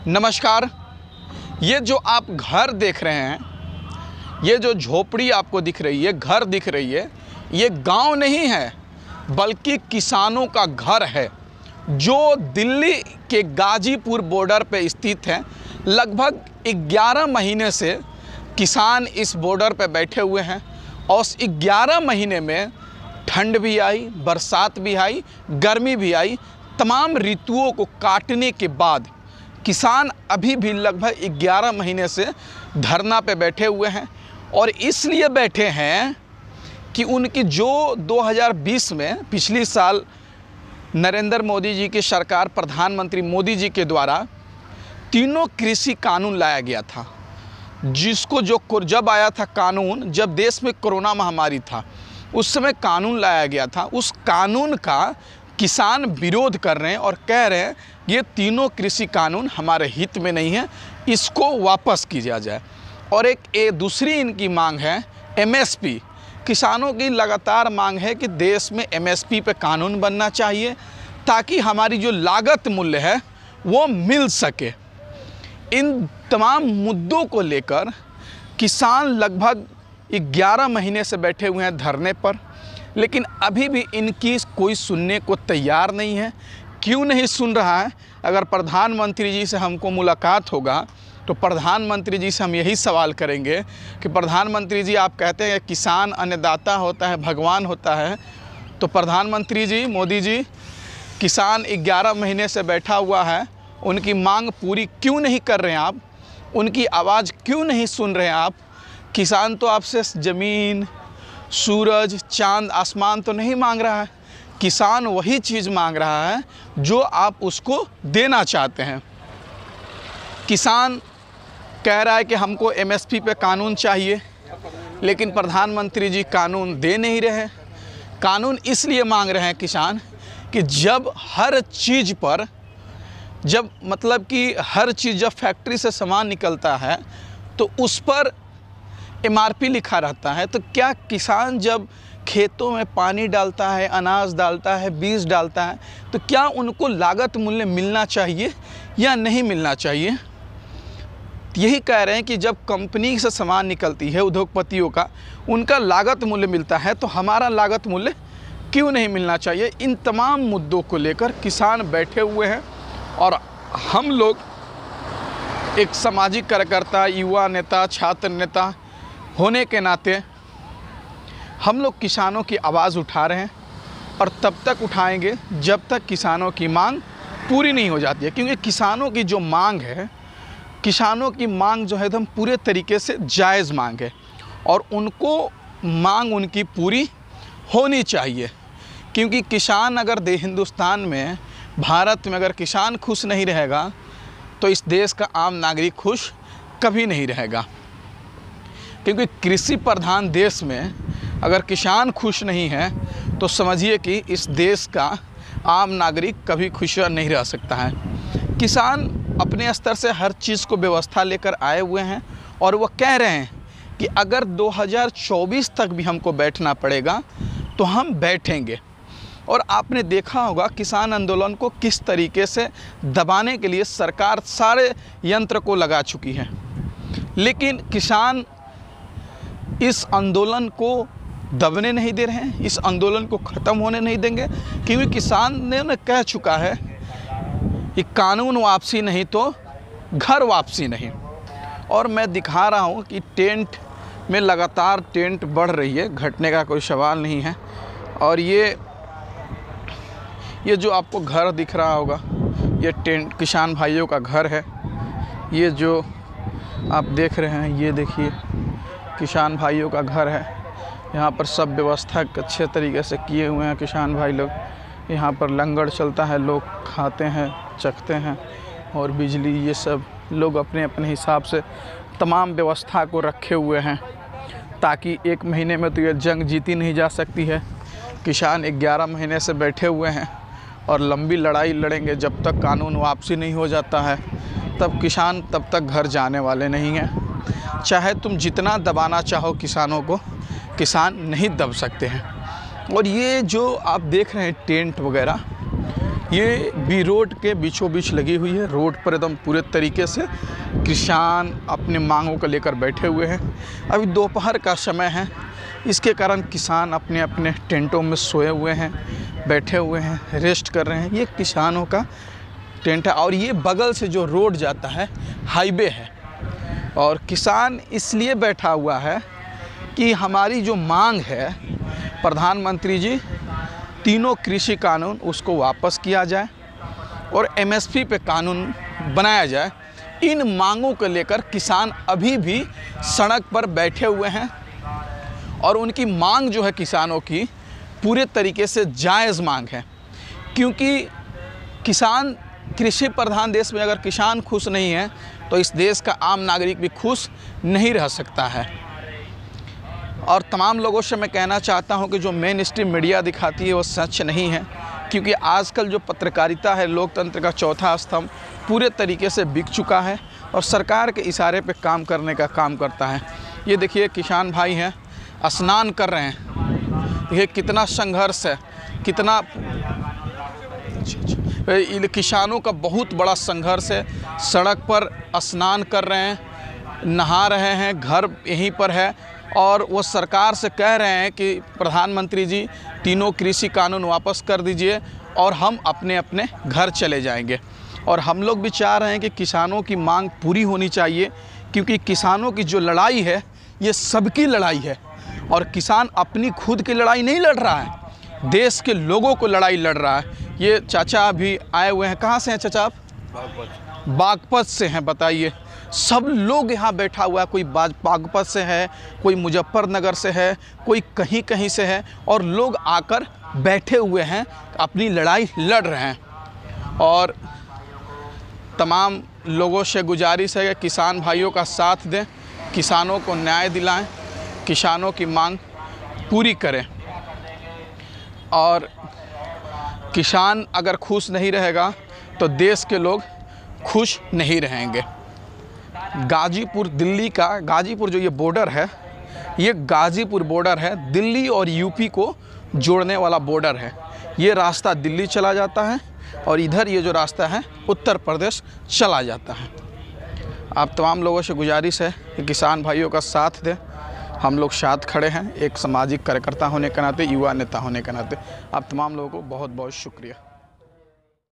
नमस्कार। ये जो आप घर देख रहे हैं, ये जो झोपड़ी आपको दिख रही है, घर दिख रही है, ये गांव नहीं है बल्कि किसानों का घर है जो दिल्ली के गाजीपुर बॉर्डर पे स्थित है। लगभग 11 महीने से किसान इस बॉर्डर पे बैठे हुए हैं और उस 11 महीने में ठंड भी आई, बरसात भी आई, गर्मी भी आई। तमाम ऋतुओं को काटने के बाद किसान अभी भी लगभग 11 महीने से धरना पे बैठे हुए हैं और इसलिए बैठे हैं कि उनकी जो 2020 में पिछली साल नरेंद्र मोदी जी की सरकार, प्रधानमंत्री मोदी जी के द्वारा तीनों कृषि कानून लाया गया था, जिसको जब आया था कानून, जब देश में कोरोना महामारी था उस समय कानून लाया गया था, उस कानून का किसान विरोध कर रहे हैं और कह रहे हैं ये तीनों कृषि कानून हमारे हित में नहीं है, इसको वापस किया जाए। और एक दूसरी इनकी मांग है एमएसपी। किसानों की लगातार मांग है कि देश में एमएसपी पे कानून बनना चाहिए ताकि हमारी जो लागत मूल्य है वो मिल सके। इन तमाम मुद्दों को लेकर किसान लगभग 11 महीने से बैठे हुए हैं धरने पर, लेकिन अभी भी इनकी कोई सुनने को तैयार नहीं है। क्यों नहीं सुन रहा है? अगर प्रधानमंत्री जी से हमको मुलाकात होगा तो प्रधानमंत्री जी से हम यही सवाल करेंगे कि प्रधानमंत्री जी, आप कहते हैं किसान अन्नदाता होता है, भगवान होता है, तो प्रधानमंत्री जी, मोदी जी, किसान 11 महीने से बैठा हुआ है, उनकी मांग पूरी क्यों नहीं कर रहे हैं आप? उनकी आवाज़ क्यों नहीं सुन रहे हैं आप? किसान तो आपसे ज़मीन, सूरज, चांद, आसमान तो नहीं मांग रहा है। किसान वही चीज़ मांग रहा है जो आप उसको देना चाहते हैं। किसान कह रहा है कि हमको एमएसपी पे कानून चाहिए, लेकिन प्रधानमंत्री जी कानून दे नहीं रहे। कानून इसलिए मांग रहे हैं किसान कि जब हर चीज़ पर, जब हर चीज़ जब फैक्ट्री से सामान निकलता है तो उस पर एमआरपी लिखा रहता है, तो क्या किसान जब खेतों में पानी डालता है, अनाज डालता है, बीज डालता है, तो क्या उनको लागत मूल्य मिलना चाहिए या नहीं मिलना चाहिए? यही कह रहे हैं कि जब कंपनी से सामान निकलती है, उद्योगपतियों का, उनका लागत मूल्य मिलता है, तो हमारा लागत मूल्य क्यों नहीं मिलना चाहिए? इन तमाम मुद्दों को लेकर किसान बैठे हुए हैं और हम लोग एक सामाजिक कार्यकर्ता, युवा नेता, छात्र नेता होने के नाते हम लोग किसानों की आवाज़ उठा रहे हैं और तब तक उठाएंगे जब तक किसानों की मांग पूरी नहीं हो जाती है। क्योंकि किसानों की जो मांग है, किसानों की मांग जो है एकदम पूरे तरीके से जायज़ मांग है और उनको मांग उनकी पूरी होनी चाहिए। क्योंकि किसान अगर हिंदुस्तान में, भारत में अगर किसान खुश नहीं रहेगा तो इस देश का आम नागरिक खुश कभी नहीं रहेगा। क्योंकि कृषि प्रधान देश में अगर किसान खुश नहीं है तो समझिए कि इस देश का आम नागरिक कभी खुश नहीं रह सकता है। किसान अपने स्तर से हर चीज़ को व्यवस्था लेकर आए हुए हैं और वो कह रहे हैं कि अगर 2024 तक भी हमको बैठना पड़ेगा तो हम बैठेंगे। और आपने देखा होगा किसान आंदोलन को किस तरीके से दबाने के लिए सरकार सारे यंत्र को लगा चुकी है, लेकिन किसान इस आंदोलन को दबने नहीं दे रहे हैं, इस आंदोलन को ख़त्म होने नहीं देंगे। क्योंकि किसान ने कह चुका है कि कानून वापसी नहीं तो घर वापसी नहीं। और मैं दिखा रहा हूँ कि टेंट में लगातार टेंट बढ़ रही है, घटने का कोई सवाल नहीं है। और ये जो आपको घर दिख रहा होगा, ये टेंट किसान भाइयों का घर है। ये जो आप देख रहे हैं, ये देखिए किसान भाइयों का घर है। यहाँ पर सब व्यवस्था अच्छे तरीके से किए हुए हैं किसान भाई लोग। यहाँ पर लंगर चलता है, लोग खाते हैं, चखते हैं, और बिजली, ये सब लोग अपने अपने हिसाब से तमाम व्यवस्था को रखे हुए हैं ताकि 1 महीने में तो ये जंग जीती नहीं जा सकती है। किसान 11 महीने से बैठे हुए हैं और लंबी लड़ाई लड़ेंगे। जब तक कानून वापसी नहीं हो जाता है तब किसान तब तक घर जाने वाले नहीं हैं। चाहे तुम जितना दबाना चाहो किसानों को, किसान नहीं दब सकते हैं। और ये जो आप देख रहे हैं टेंट वगैरह, ये बी रोड के बीचों बीच लगी हुई है। रोड पर एकदम पूरे तरीके से किसान अपने मांगों को लेकर बैठे हुए हैं। अभी दोपहर का समय है, इसके कारण किसान अपने अपने टेंटों में सोए हुए हैं, बैठे हुए हैं, रेस्ट कर रहे हैं। ये किसानों का टेंट है और ये बगल से जो रोड जाता है हाईवे है। और किसान इसलिए बैठा हुआ है कि हमारी जो मांग है प्रधानमंत्री जी, तीनों कृषि कानून उसको वापस किया जाए और एमएसपी पे कानून बनाया जाए। इन मांगों को लेकर किसान अभी भी सड़क पर बैठे हुए हैं और उनकी मांग जो है किसानों की पूरे तरीके से जायज़ मांग है, क्योंकि किसान कृषि प्रधान देश में अगर किसान खुश नहीं है तो इस देश का आम नागरिक भी खुश नहीं रह सकता है। और तमाम लोगों से मैं कहना चाहता हूं कि जो मेन स्ट्रीम मीडिया दिखाती है वो सच नहीं है, क्योंकि आजकल जो पत्रकारिता है, लोकतंत्र का चौथा स्तंभ पूरे तरीके से बिक चुका है और सरकार के इशारे पे काम करने का काम करता है। ये देखिए किसान भाई हैं, स्नान कर रहे हैं। देखिए कितना संघर्ष है, कितना किसानों का बहुत बड़ा संघर्ष है। सड़क पर स्नान कर रहे हैं, नहा रहे हैं, घर यहीं पर है और वो सरकार से कह रहे हैं कि प्रधानमंत्री जी तीनों कृषि कानून वापस कर दीजिए और हम अपने अपने घर चले जाएंगे। और हम लोग भी चाह रहे हैं कि किसानों की मांग पूरी होनी चाहिए, क्योंकि किसानों की जो लड़ाई है ये सबकी लड़ाई है और किसान अपनी खुद की लड़ाई नहीं लड़ रहा है, देश के लोगों को लड़ाई लड़ रहा है। ये चाचा भी आए हुए हैं। कहाँ से हैं चाचा आप? बागपत से हैं। बताइए, सब लोग यहाँ बैठा हुआ है, कोई बागपत से है, कोई मुजफ्फरनगर से है, कोई कहीं कहीं से है और लोग आकर बैठे हुए हैं, अपनी लड़ाई लड़ रहे हैं। और तमाम लोगों से गुजारिश है कि किसान भाइयों का साथ दें, किसानों को न्याय दिलाएं, किसानों की मांग पूरी करें। और किसान अगर खुश नहीं रहेगा तो देश के लोग खुश नहीं रहेंगे। गाजीपुर दिल्ली का, गाजीपुर जो ये बॉर्डर है, ये गाजीपुर बॉर्डर है, दिल्ली और यूपी को जोड़ने वाला बॉर्डर है। ये रास्ता दिल्ली चला जाता है और इधर ये जो रास्ता है उत्तर प्रदेश चला जाता है। आप तमाम लोगों से गुजारिश है कि किसान भाइयों का साथ दें। हम लोग साथ खड़े हैं, एक सामाजिक कार्यकर्ता होने के नाते, युवा नेता होने के नाते। आप तमाम लोगों को बहुत बहुत शुक्रिया।